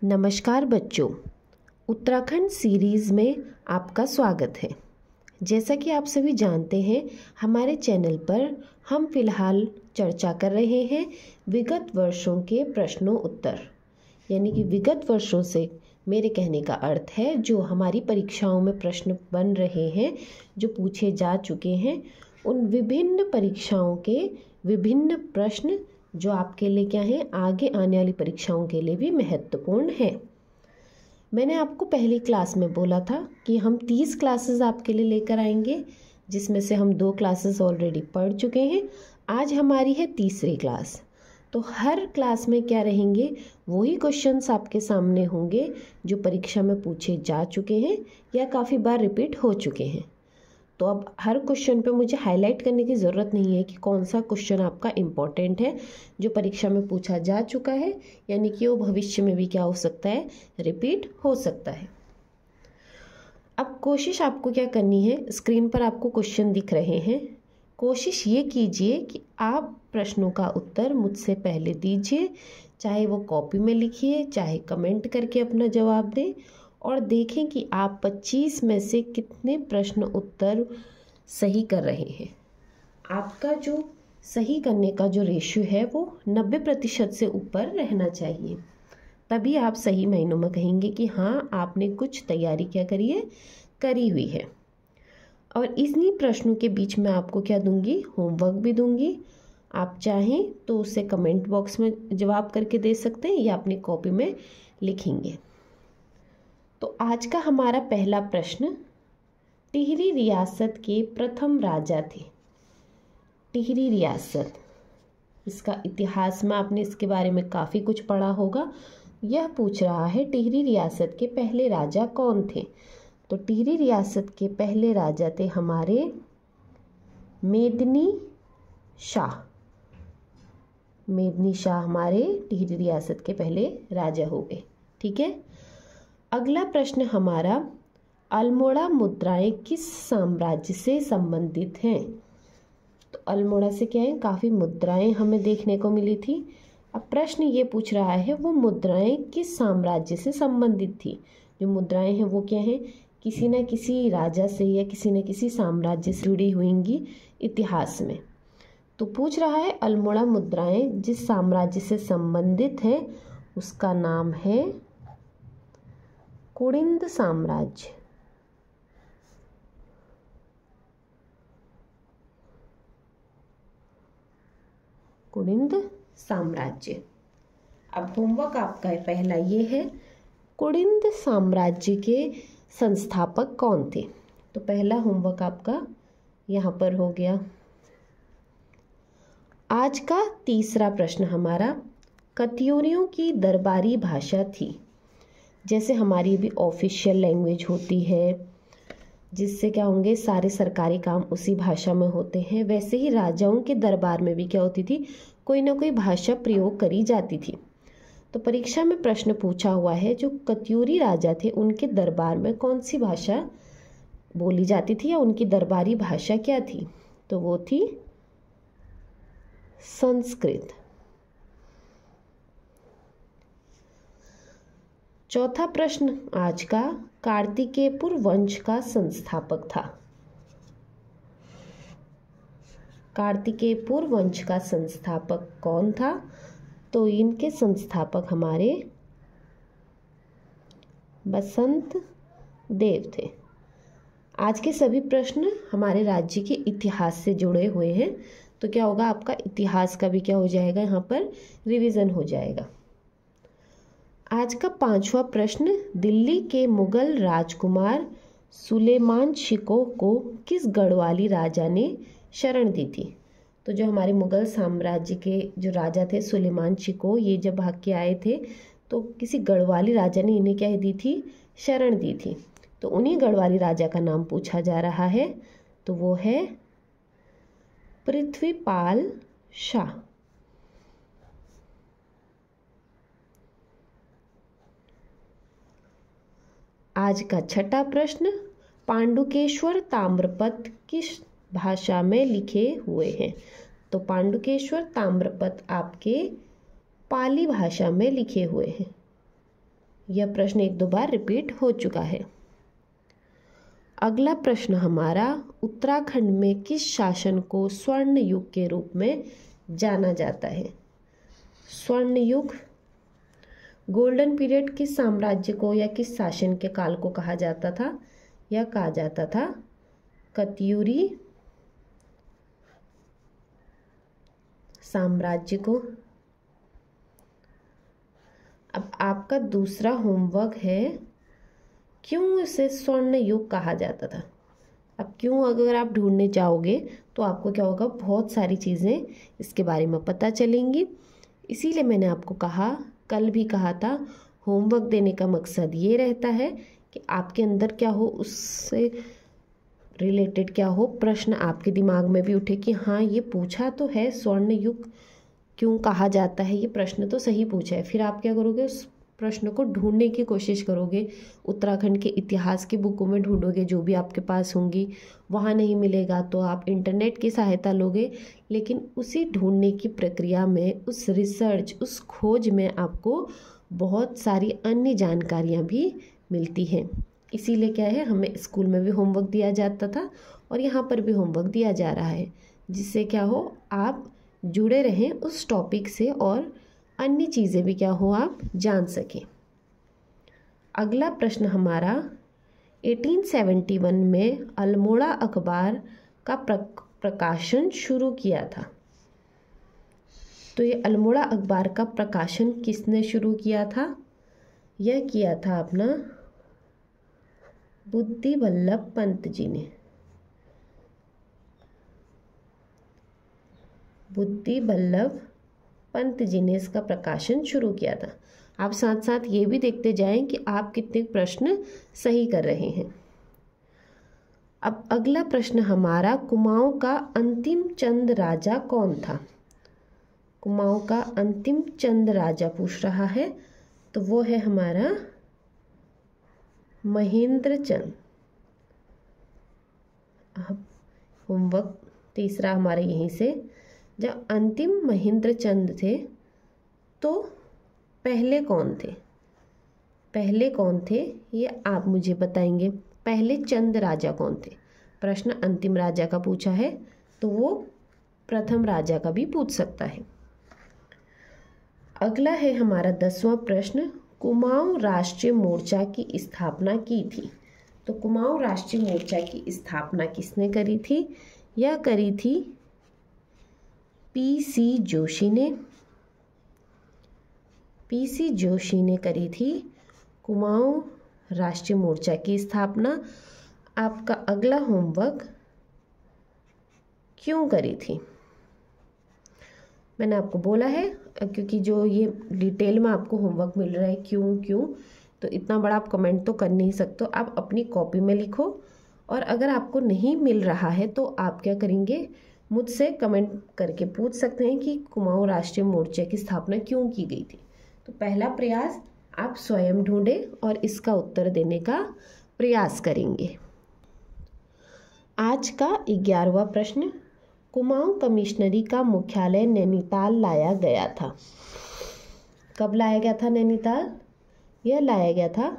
नमस्कार बच्चों, उत्तराखंड सीरीज़ में आपका स्वागत है। जैसा कि आप सभी जानते हैं, हमारे चैनल पर हम फिलहाल चर्चा कर रहे हैं विगत वर्षों के प्रश्नों उत्तर, यानी कि विगत वर्षों से मेरे कहने का अर्थ है जो हमारी परीक्षाओं में प्रश्न बन रहे हैं, जो पूछे जा चुके हैं, उन विभिन्न परीक्षाओं के विभिन्न प्रश्न जो आपके लिए क्या है, आगे आने वाली परीक्षाओं के लिए भी महत्वपूर्ण है। मैंने आपको पहली क्लास में बोला था कि हम 30 क्लासेस आपके लिए लेकर आएंगे, जिसमें से हम 2 क्लासेस ऑलरेडी पढ़ चुके हैं। आज हमारी है तीसरी क्लास। तो हर क्लास में क्या रहेंगे, वही क्वेश्चंस आपके सामने होंगे जो परीक्षा में पूछे जा चुके हैं या काफ़ी बार रिपीट हो चुके हैं। तो अब हर क्वेश्चन पे मुझे हाईलाइट करने की ज़रूरत नहीं है कि कौन सा क्वेश्चन आपका इम्पोर्टेंट है, जो परीक्षा में पूछा जा चुका है, यानी कि वो भविष्य में भी क्या हो सकता है, रिपीट हो सकता है। अब कोशिश आपको क्या करनी है, स्क्रीन पर आपको क्वेश्चन दिख रहे हैं। कोशिश ये कीजिए कि आप प्रश्नों का उत्तर मुझसे पहले दीजिए, चाहे वो कॉपी में लिखिए, चाहे कमेंट करके अपना जवाब दें, और देखें कि आप 25 में से कितने प्रश्न उत्तर सही कर रहे हैं। आपका जो सही करने का जो रेशियो है वो 90% से ऊपर रहना चाहिए, तभी आप सही मायनों में कहेंगे कि हाँ, आपने कुछ तैयारी क्या करी है, करी हुई है। और इन्हीं प्रश्नों के बीच में आपको क्या दूंगी, होमवर्क भी दूंगी। आप चाहें तो उसे कमेंट बॉक्स में जवाब करके दे सकते हैं या अपनी कॉपी में लिखेंगे। तो आज का हमारा पहला प्रश्न, टिहरी रियासत के प्रथम राजा थे। टिहरी रियासत, इसका इतिहास में आपने इसके बारे में काफ़ी कुछ पढ़ा होगा। यह पूछ रहा है टिहरी रियासत के पहले राजा कौन थे। तो टिहरी रियासत के पहले राजा थे हमारे मेदिनी शाह। मेदिनी शाह हमारे टिहरी रियासत के पहले राजा हो गए। ठीक है। अगला प्रश्न हमारा, अल्मोड़ा मुद्राएं किस साम्राज्य से संबंधित हैं। तो अल्मोड़ा से क्या है, काफ़ी मुद्राएं हमें देखने को मिली थी। अब प्रश्न ये पूछ रहा है वो मुद्राएं किस साम्राज्य से संबंधित थी। जो मुद्राएं हैं वो क्या हैं, किसी न किसी राजा से या किसी न किसी साम्राज्य से जुड़ी हुईंगी इतिहास में। तो पूछ रहा है अल्मोड़ा मुद्राएं जिस साम्राज्य से संबंधित है उसका नाम है कुड़िंद साम्राज्य। कुड़िंद साम्राज्य। अब होमवर्क आपका पहला ये है, कुड़िंद साम्राज्य के संस्थापक कौन थे। तो पहला होमवर्क आपका यहाँ पर हो गया। आज का तीसरा प्रश्न हमारा, कत्यूरियों की दरबारी भाषा थी। जैसे हमारी भी ऑफिशियल लैंग्वेज होती है, जिससे क्या होंगे, सारे सरकारी काम उसी भाषा में होते हैं, वैसे ही राजाओं के दरबार में भी क्या होती थी, कोई ना कोई भाषा प्रयोग करी जाती थी। तो परीक्षा में प्रश्न पूछा हुआ है, जो कत्यूरी राजा थे उनके दरबार में कौन सी भाषा बोली जाती थी या उनकी दरबारी भाषा क्या थी। तो वो थी संस्कृत। चौथा प्रश्न आज का, कार्तिकेयपुर वंश का संस्थापक था। कार्तिकेयपुर वंश का संस्थापक कौन था। तो इनके संस्थापक हमारे बसंत देव थे। आज के सभी प्रश्न हमारे राज्य के इतिहास से जुड़े हुए हैं, तो क्या होगा, आपका इतिहास का भी क्या हो जाएगा, यहाँ पर रिवीजन हो जाएगा। आज का पांचवा प्रश्न, दिल्ली के मुगल राजकुमार सुलेमान शिकोह को किस गढ़वाली राजा ने शरण दी थी। तो जो हमारे मुगल साम्राज्य के जो राजा थे सुलेमान शिकोह, ये जब भाग के आए थे तो किसी गढ़वाली राजा ने इन्हें क्या दी थी, शरण दी थी। तो उन्हीं गढ़वाली राजा का नाम पूछा जा रहा है, तो वो है पृथ्वीपाल शाह। आज का छठा प्रश्न, पांडुकेश्वर ताम्रपत्र किस भाषा में लिखे हुए हैं। तो पांडुकेश्वर ताम्रपत्र आपके पाली भाषा में लिखे हुए हैं। यह प्रश्न एक दो बार रिपीट हो चुका है। अगला प्रश्न हमारा, उत्तराखंड में किस शासन को स्वर्ण युग के रूप में जाना जाता है? स्वर्ण युग, गोल्डन पीरियड किस साम्राज्य को या किस शासन के काल को कहा जाता था? यह कहा जाता था कत्यूरी साम्राज्य को। अब आपका दूसरा होमवर्क है, क्यों इसे स्वर्ण युग कहा जाता था? अब क्यों अगर आप ढूंढने जाओगे तो आपको क्या होगा, बहुत सारी चीज़ें इसके बारे में पता चलेंगी। इसीलिए मैंने आपको कहा, कल भी कहा था, होमवर्क देने का मकसद ये रहता है कि आपके अंदर क्या हो, उससे रिलेटेड क्या हो, प्रश्न आपके दिमाग में भी उठे कि हाँ ये पूछा तो है स्वर्ण युग क्यों कहा जाता है, ये प्रश्न तो सही पूछा है। फिर आप क्या करोगे, उस प्रश्न को ढूंढने की कोशिश करोगे, उत्तराखंड के इतिहास की बुकों में ढूंढोगे जो भी आपके पास होंगी। वहाँ नहीं मिलेगा तो आप इंटरनेट की सहायता लोगे, लेकिन उसी ढूंढने की प्रक्रिया में, उस रिसर्च, उस खोज में आपको बहुत सारी अन्य जानकारियाँ भी मिलती हैं। इसीलिए क्या है, हमें स्कूल में भी होमवर्क दिया जाता था और यहाँ पर भी होमवर्क दिया जा रहा है, जिससे क्या हो, आप जुड़े रहें उस टॉपिक से और अन्य चीज़ें भी क्या हो आप जान सकें। अगला प्रश्न हमारा, 1871 में अल्मोड़ा अखबार का प्रकाशन शुरू किया था। तो ये अल्मोड़ा अखबार का प्रकाशन किसने शुरू किया था? यह किया था अपना बुद्धि वल्लभ पंत जी ने। बुद्धि वल्लभ पंत जी ने इसका प्रकाशन शुरू किया था। आप साथ साथ ये भी देखते जाएं कि आप कितने प्रश्न सही कर रहे हैं। अब अगला प्रश्न हमारा, कुमाऊं का अंतिम चंद राजा कौन था? कुमाऊं का अंतिम चंद राजा पूछ रहा है, तो वो है हमारा महेंद्र चंद। अब होमवर्क तीसरा हमारे यहीं से, जब अंतिम महेंद्र चंद थे तो पहले कौन थे? पहले कौन थे ये आप मुझे बताएंगे। पहले चंद राजा कौन थे? प्रश्न अंतिम राजा का पूछा है तो वो प्रथम राजा का भी पूछ सकता है। अगला है हमारा 10वां प्रश्न, कुमाऊं राष्ट्रीय मोर्चा की स्थापना की थी। तो कुमाऊं राष्ट्रीय मोर्चा की स्थापना किसने करी थी? यह करी थी पीसी जोशी ने। पीसी जोशी ने करी थी कुमाऊं राष्ट्रीय मोर्चा की स्थापना। आपका अगला होमवर्क, क्यों करी थी? मैंने आपको बोला है, क्योंकि जो ये डिटेल में आपको होमवर्क मिल रहा है क्यों क्यों, तो इतना बड़ा आप कमेंट तो कर नहीं सकते। आप अपनी कॉपी में लिखो, और अगर आपको नहीं मिल रहा है तो आप क्या करेंगे, मुझसे कमेंट करके पूछ सकते हैं कि कुमाऊं राष्ट्रीय मोर्चे की स्थापना क्यों की गई थी। तो पहला प्रयास आप स्वयं ढूंढें और इसका उत्तर देने का प्रयास करेंगे। आज का 11वां प्रश्न, कुमाऊं कमिश्नरी का मुख्यालय नैनीताल लाया गया था। कब लाया गया था नैनीताल? यह लाया गया था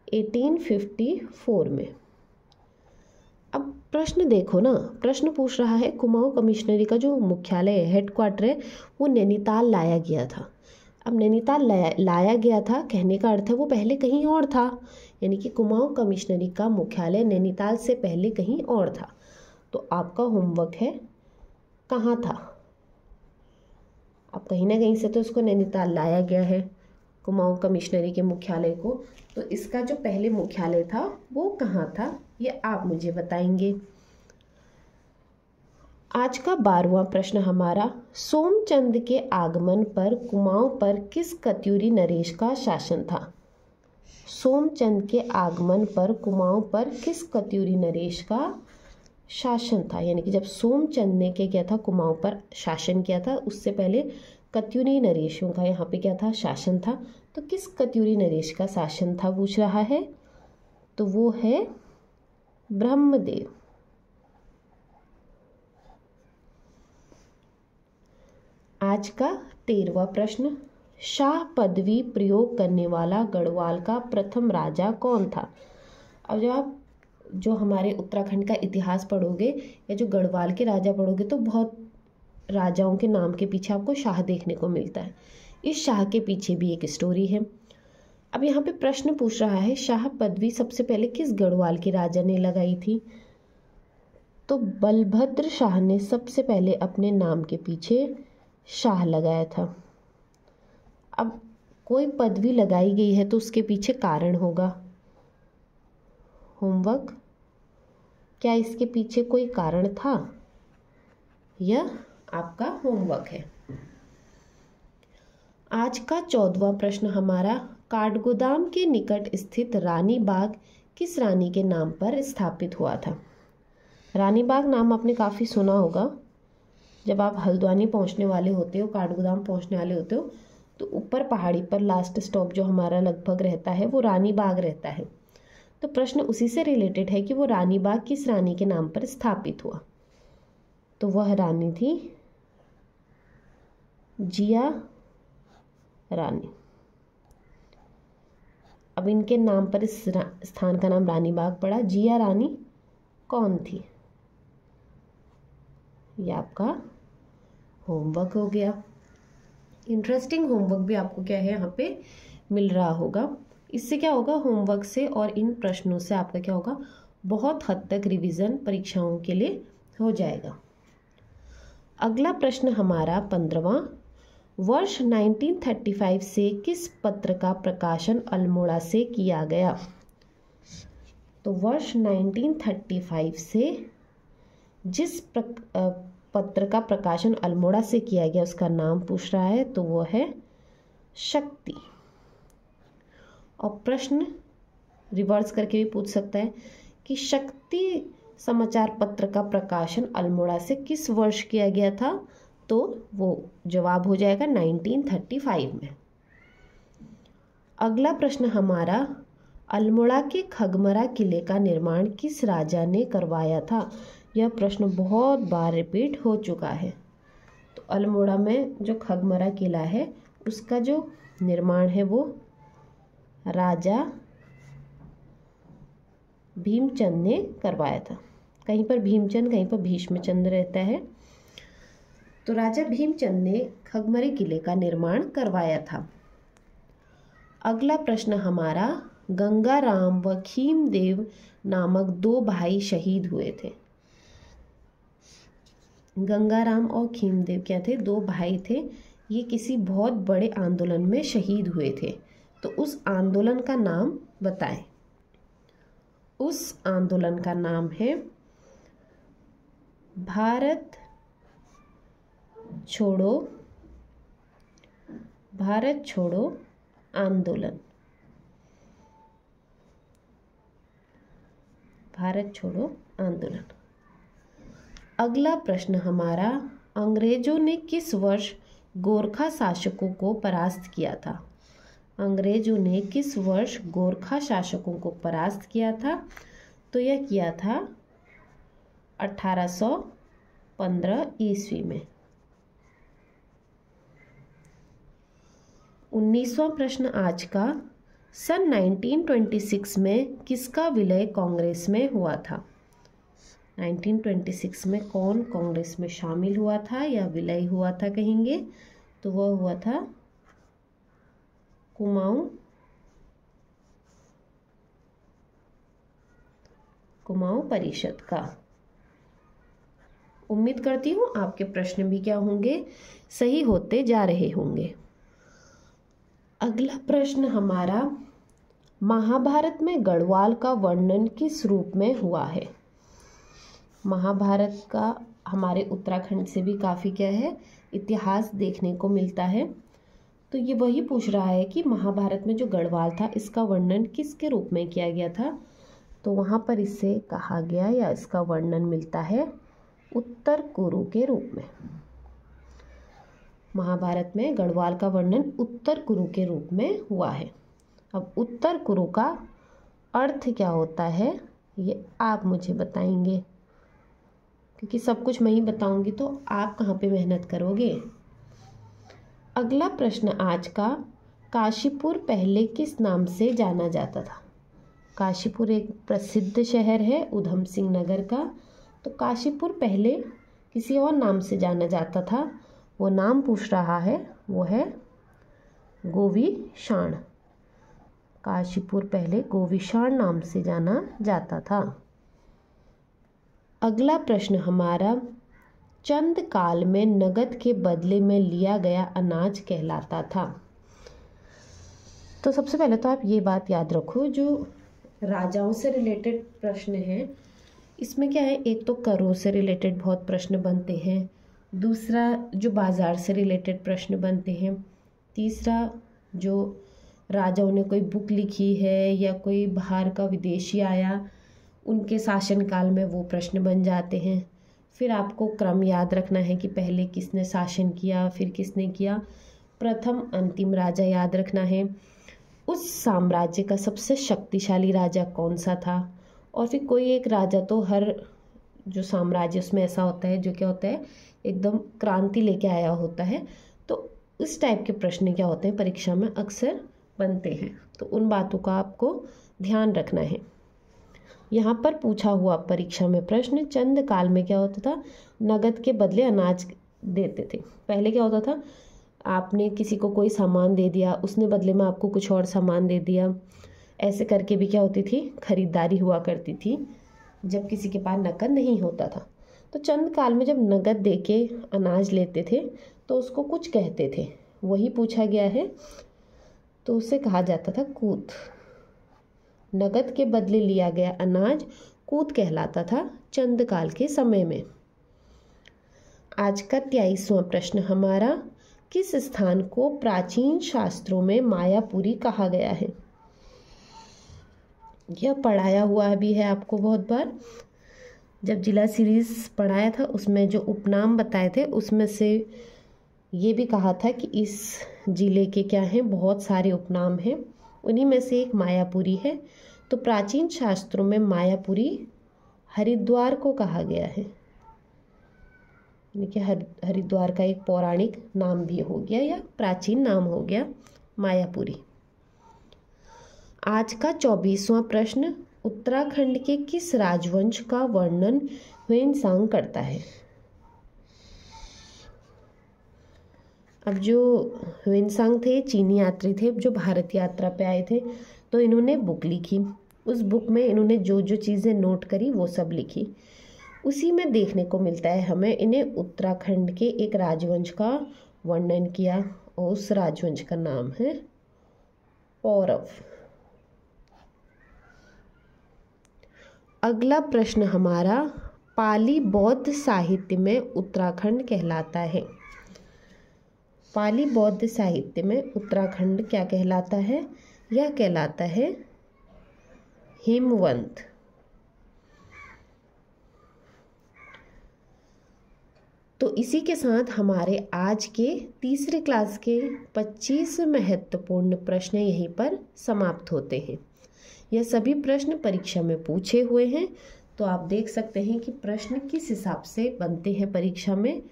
1854 में। अब प्रश्न देखो ना, प्रश्न पूछ रहा है कुमाऊं कमिश्नरी का जो मुख्यालय है, हेडक्वार्टर है, वो नैनीताल लाया गया था। अब नैनीताल लाया गया था कहने का अर्थ है वो पहले कहीं और था, यानी कि कुमाऊं कमिश्नरी का मुख्यालय नैनीताल से पहले कहीं और था। तो आपका होमवर्क है, कहाँ था? अब कहीं ना कहीं से तो इसको नैनीताल लाया गया है, कुमाऊं कमिश्नरी के मुख्यालय को, तो इसका जो पहले मुख्यालय था वो कहाँ था, ये आप मुझे बताएंगे। आज का 12वां प्रश्न हमारा, सोमचंद के आगमन पर कुमाऊं पर किस कत्यूरी नरेश का शासन था? सोमचंद के आगमन पर कुमाऊं पर किस कत्यूरी नरेश का शासन था? यानी कि जब सोमचंद ने क्या किया था, कुमाऊं पर शासन किया था, उससे पहले कत्यूरी नरेशों का यहाँ पे क्या था, शासन था। तो किस कत्यूरी नरेश का शासन था पूछ रहा है, तो वो है ब्रह्मदेव। आज का 13वां प्रश्न, शाह पदवी प्रयोग करने वाला गढ़वाल का प्रथम राजा कौन था? अब जब आप जो हमारे उत्तराखंड का इतिहास पढ़ोगे या जो गढ़वाल के राजा पढ़ोगे तो बहुत राजाओं के नाम के पीछे आपको शाह देखने को मिलता है। इस शाह के पीछे भी एक स्टोरी है। अब यहाँ पे प्रश्न पूछ रहा है शाह पदवी सबसे पहले किस गढ़वाल के राजा ने लगाई थी? तो बलभद्र शाह ने सबसे पहले अपने नाम के पीछे शाह लगाया था। अब कोई पदवी लगाई गई है तो उसके पीछे कारण होगा। होमवर्क, क्या इसके पीछे कोई कारण था? यह आपका होमवर्क है। आज का 14वां प्रश्न हमारा, काठगोदाम के निकट स्थित रानी बाग किस रानी के नाम पर स्थापित हुआ था? रानी बाग नाम आपने काफ़ी सुना होगा। जब आप हल्द्वानी पहुंचने वाले होते हो, काठगोदाम पहुंचने वाले होते हो, तो ऊपर पहाड़ी पर लास्ट स्टॉप जो हमारा लगभग रहता है वो रानी बाग रहता है। तो प्रश्न उसी से रिलेटेड है कि वो रानी बाग किस रानी के नाम पर स्थापित हुआ? तो वह रानी थी जिया रानी। अब इनके नाम पर इस स्थान का नाम रानी बाग पड़ा। जिया रानी कौन थी? ये आपका होमवर्क हो गया। इंटरेस्टिंग होमवर्क भी आपको क्या है यहाँ पे मिल रहा होगा। इससे क्या होगा, होमवर्क से और इन प्रश्नों से आपका क्या होगा, बहुत हद तक रिवीजन परीक्षाओं के लिए हो जाएगा। अगला प्रश्न हमारा 15वां, वर्ष 1935 से किस पत्र का प्रकाशन अल्मोड़ा से किया गया? तो वर्ष 1935 से जिस पत्र का प्रकाशन अल्मोड़ा से किया गया उसका नाम पूछ रहा है, तो वो है शक्ति। और प्रश्न रिवर्स करके भी पूछ सकता है कि शक्ति समाचार पत्र का प्रकाशन अल्मोड़ा से किस वर्ष किया गया था? तो वो जवाब हो जाएगा 1935 में। अगला प्रश्न हमारा, अल्मोड़ा के खगमरा किले का निर्माण किस राजा ने करवाया था? यह प्रश्न बहुत बार रिपीट हो चुका है। तो अल्मोड़ा में जो खगमरा किला है उसका जो निर्माण है वो राजा भीमचंद ने करवाया था। कहीं पर भीमचंद, कहीं पर भीष्मचंद रहता है। तो राजा भीमचंद ने खगमरे किले का निर्माण करवाया था। अगला प्रश्न हमारा, गंगाराम व खीमदेव नामक 2 भाई शहीद हुए थे। गंगाराम और खीमदेव क्या थे? 2 भाई थे। ये किसी बहुत बड़े आंदोलन में शहीद हुए थे। तो उस आंदोलन का नाम बताएं। उस आंदोलन का नाम है भारत छोड़ो आंदोलन। भारत छोड़ो आंदोलन। अगला प्रश्न हमारा, अंग्रेजों ने किस वर्ष गोरखा शासकों को परास्त किया था? अंग्रेजों ने किस वर्ष गोरखा शासकों को परास्त किया था? तो यह किया था 1815 ईस्वी में। 19वां प्रश्न आज का, सन 1926 में किसका विलय कांग्रेस में हुआ था? 1926 में कौन कांग्रेस में शामिल हुआ था या विलय हुआ था कहेंगे? तो वह हुआ था कुमाऊं परिषद का। उम्मीद करती हूँ आपके प्रश्न भी क्या होंगे, सही होते जा रहे होंगे। अगला प्रश्न हमारा, महाभारत में गढ़वाल का वर्णन किस रूप में हुआ है? महाभारत का हमारे उत्तराखंड से भी काफ़ी क्या है, इतिहास देखने को मिलता है। तो ये वही पूछ रहा है कि महाभारत में जो गढ़वाल था इसका वर्णन किसके रूप में किया गया था? तो वहाँ पर इससे कहा गया या इसका वर्णन मिलता है उत्तर कुरु के रूप में। महाभारत में गढ़वाल का वर्णन उत्तर कुरु के रूप में हुआ है। अब उत्तर कुरु का अर्थ क्या होता है ये आप मुझे बताएंगे, क्योंकि सब कुछ मैं ही बताऊंगी तो आप कहाँ पे मेहनत करोगे। अगला प्रश्न आज का, काशीपुर पहले किस नाम से जाना जाता था? काशीपुर एक प्रसिद्ध शहर है उधम सिंह नगर का। तो काशीपुर पहले किसी और नाम से जाना जाता था, वो नाम पूछ रहा है, वो है गोविशाण। काशीपुर पहले गोविशाण नाम से जाना जाता था। अगला प्रश्न हमारा, चंद काल में नगद के बदले में लिया गया अनाज कहलाता था। तो सबसे पहले तो आप ये बात याद रखो, जो राजाओं से रिलेटेड प्रश्न है इसमें क्या है, एक तो करों से रिलेटेड बहुत प्रश्न बनते हैं, दूसरा जो बाज़ार से रिलेटेड प्रश्न बनते हैं, तीसरा जो राजाओं ने कोई बुक लिखी है या कोई बाहर का विदेशी आया उनके शासनकाल में वो प्रश्न बन जाते हैं। फिर आपको क्रम याद रखना है कि पहले किसने शासन किया, फिर किसने किया, प्रथम अंतिम राजा याद रखना है, उस साम्राज्य का सबसे शक्तिशाली राजा कौन सा था, और फिर कोई एक राजा, तो हर जो साम्राज्य उसमें ऐसा होता है जो क्या होता है एकदम क्रांति लेके आया होता है। तो इस टाइप के प्रश्न क्या होते हैं परीक्षा में अक्सर बनते हैं, तो उन बातों का आपको ध्यान रखना है। यहाँ पर पूछा हुआ परीक्षा में प्रश्न, चंद काल में क्या होता था, नगद के बदले अनाज देते थे। पहले क्या होता था, आपने किसी को कोई सामान दे दिया, उसने बदले में आपको कुछ और सामान दे दिया, ऐसे करके भी क्या होती थी, खरीदारी हुआ करती थी जब किसी के पास नकद नहीं होता था। तो चंद काल में जब नगद दे के अनाज लेते थे तो उसको कुछ कहते थे, वही पूछा गया है। तो उसे कहा जाता था कूत। नगद के बदले लिया गया अनाज कूत कहलाता था चंद काल के समय में। आज का 23वां प्रश्न हमारा, किस स्थान को प्राचीन शास्त्रों में मायापुरी कहा गया है? यह पढ़ाया हुआ भी है आपको बहुत बार, जब जिला सीरीज पढ़ाया था उसमें जो उपनाम बताए थे उसमें से ये भी कहा था कि इस जिले के क्या हैं, बहुत सारे उपनाम हैं, उन्हीं में से एक मायापुरी है। तो प्राचीन शास्त्रों में मायापुरी हरिद्वार को कहा गया है, यानी कि हरिद्वार का एक पौराणिक नाम भी हो गया या प्राचीन नाम हो गया मायापुरी। आज का 24वां प्रश्न, उत्तराखंड के किस राजवंश का वर्णन ह्वेनसांग करता है? अब जो ह्वेनसांग थे चीनी यात्री थे जो भारत यात्रा पे आए थे, तो इन्होंने बुक लिखी। उस बुक में इन्होंने जो जो चीज़ें नोट करी वो सब लिखी। उसी में देखने को मिलता है हमें इन्हें उत्तराखंड के एक राजवंश का वर्णन किया, और उस राजवंश का नाम है पौरव। अगला प्रश्न हमारा, पाली बौद्ध साहित्य में उत्तराखंड कहलाता है। पाली बौद्ध साहित्य में उत्तराखंड क्या कहलाता है? यह कहलाता है हिमवंत। तो इसी के साथ हमारे आज के तीसरे क्लास के 25 महत्वपूर्ण प्रश्न यहीं पर समाप्त होते हैं। यह सभी प्रश्न परीक्षा में पूछे हुए हैं, तो आप देख सकते हैं कि प्रश्न किस हिसाब से बनते हैं परीक्षा में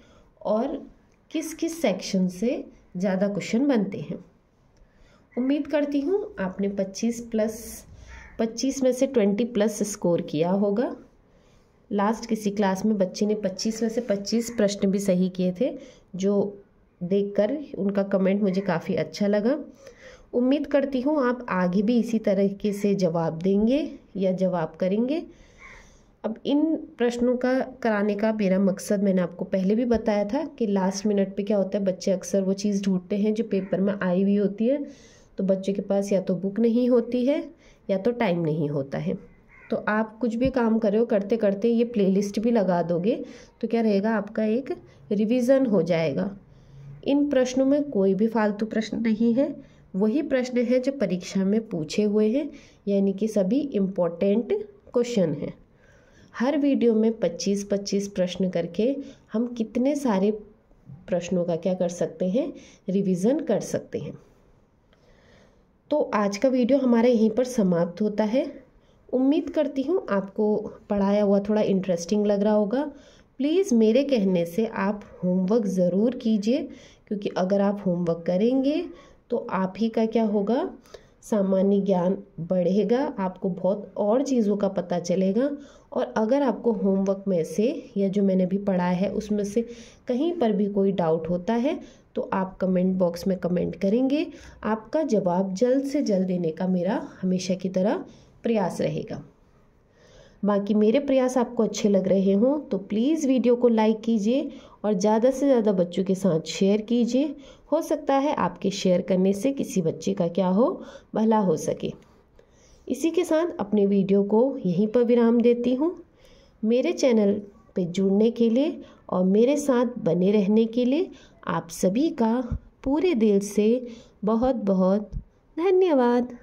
और किस किस सेक्शन से ज़्यादा क्वेश्चन बनते हैं। उम्मीद करती हूँ आपने 25 में से 20+ स्कोर किया होगा। लास्ट किसी क्लास में बच्चे ने 25 में से 25 प्रश्न भी सही किए थे, जो देखकर उनका कमेंट मुझे काफ़ी अच्छा लगा। उम्मीद करती हूँ आप आगे भी इसी तरीके से जवाब देंगे या जवाब करेंगे। अब इन प्रश्नों का कराने का मेरा मकसद मैंने आपको पहले भी बताया था कि लास्ट मिनट पे क्या होता है, बच्चे अक्सर वो चीज़ ढूंढते हैं जो पेपर में आई हुई होती है, तो बच्चे के पास या तो बुक नहीं होती है या तो टाइम नहीं होता है। तो आप कुछ भी काम कर रहे हो, करते करते ये प्लेलिस्ट भी लगा दोगे तो क्या रहेगा, आपका एक रिवीजन हो जाएगा। इन प्रश्नों में कोई भी फालतू प्रश्न नहीं है, वही प्रश्न है जो परीक्षा में पूछे हुए हैं, यानी कि सभी इम्पोर्टेंट क्वेश्चन हैं। हर वीडियो में 25-25 प्रश्न करके हम कितने सारे प्रश्नों का क्या कर सकते हैं, रिवीजन कर सकते हैं। तो आज का वीडियो हमारा यहीं पर समाप्त होता है। उम्मीद करती हूँ आपको पढ़ाया हुआ थोड़ा इंटरेस्टिंग लग रहा होगा। प्लीज़ मेरे कहने से आप होमवर्क ज़रूर कीजिए, क्योंकि अगर आप होमवर्क करेंगे तो आप ही का क्या होगा, सामान्य ज्ञान बढ़ेगा, आपको बहुत और चीज़ों का पता चलेगा। और अगर आपको होमवर्क में से या जो मैंने भी पढ़ा है उसमें से कहीं पर भी कोई डाउट होता है तो आप कमेंट बॉक्स में कमेंट करेंगे। आपका जवाब जल्द से जल्द देने का मेरा हमेशा की तरह प्रयास रहेगा। बाकी मेरे प्रयास आपको अच्छे लग रहे हों तो प्लीज़ वीडियो को लाइक कीजिए और ज़्यादा से ज़्यादा बच्चों के साथ शेयर कीजिए। हो सकता है आपके शेयर करने से किसी बच्चे का क्या हो, भला हो सके। इसी के साथ अपने वीडियो को यहीं पर विराम देती हूँ। मेरे चैनल पे जुड़ने के लिए और मेरे साथ बने रहने के लिए आप सभी का पूरे दिल से बहुत बहुत धन्यवाद।